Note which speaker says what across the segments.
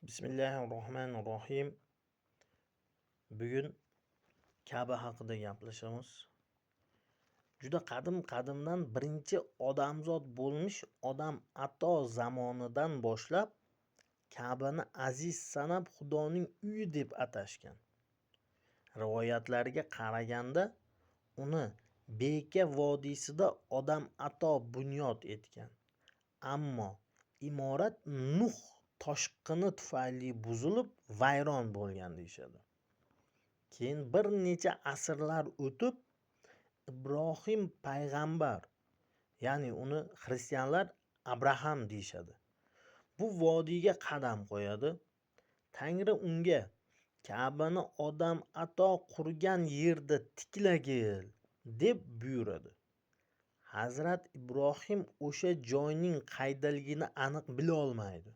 Speaker 1: Bismillahirrohmanirrohim. Bugun Ka'ba haqida gaplashamiz. Juda qadimdan birinchi odamzod bo'lmish odam ato zamonidan boshlab Ka'bani aziz sanab Xudoning uyi deb atashgan. Rivoyatlarga qaraganda uni Beka vodiysida odam ato bunyod etgan. Ammo imorat Nuh toshqini tufayli buzilib vayron bo'lgan deyishadi. Keyin bir necha asrlar o'tib Ibrohim payg'ambar, ya'ni uni xristianlar Abraham deyishadi, bu vodiyga qadam qo'yadi. Tangri unga Ka'bani odam ato qurgan yerda tiklagil deb buyuradi. Hazrat Ibrohim o'sha joyning qaydaligini aniq bila olmaydi.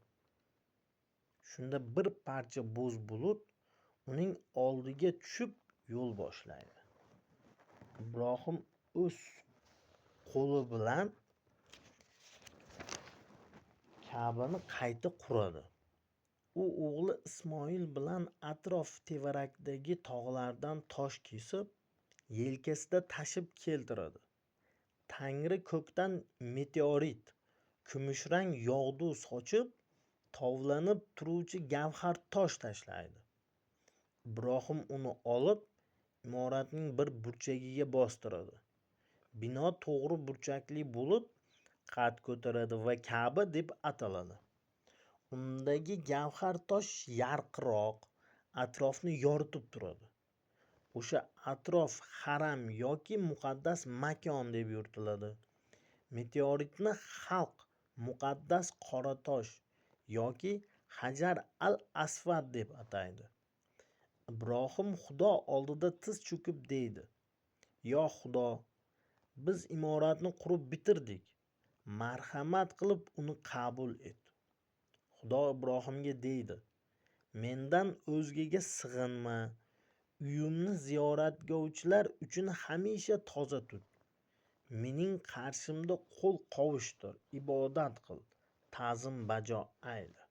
Speaker 1: Shunda bir parcha bo'z bulut uning oldiga tushib yo'l boshlaydi. Ibrohim o'z qo'li bilan Ka'bani qayta quradi. U o'g'li Ismoil bilan atrof tevarakdagi tog'lardan tosh kesib, yelkasida tashib keltiradi. Tangri ko'kdan meteorit, kumushrang yog'du sochib, tovlanib turuvchi gavhar tosh tashlaydi. Ibrohim uni olib imoratning bir burchagiga bostiradi. Bino to'g'ri burchakli bo'lib qad ko'taradi va Ka'ba deb ataladi. Undagi gavhar tosh yarqiroq, atrofni yoritib turadi. O'sha atrof haram yoki muqaddas makon deb yuritiladi. Meteoritni xalq muqaddas qora tosh yoki Hajar al-Asvad deb ataydi. Ibrohim Xudo oldida tiz cho'kib deydi: "Yo Xudo, biz imoratni qurib bitirdik. Marhamat qilib uni qabul et." Xudo Ibrohimga deydi: "Mendan o'zgaga sig'inma. Uyimni ziyoratgovchilar uchun hamisha toza tut. Mening qarshimda qo'l qovushtir, ibodat qil, ta'zim bajo ayla.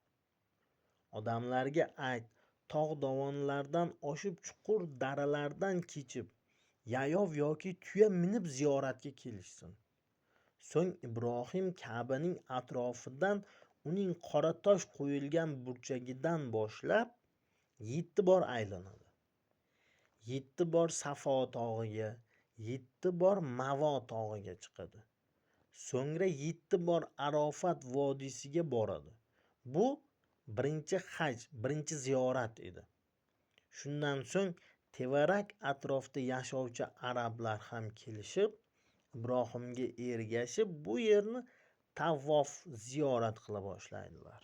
Speaker 1: Odamlarga ayt, tog' dovonlardan oshib chuqur daralardan kechib, yayov yoki tuya minib ziyoratga kelishsin." So'ng Ibrohim Ka'baning atrofidan uning qora tosh qo'yilgan burchagidan boshlab 7 bor aylanadi. 7 bor Safo tog'iga, 7 bor Mavo tog'iga chiqadi. So'ngra 7 bor Arofat vodiysiga boradi. Bu birinchi haj, birinchi ziyorat edi. Shundan so'ng tevarak atrofda yashovchi arablar ham kelishib, Ibrohimga ergashib bu yerni tavof ziyorat qila boshlaydilar.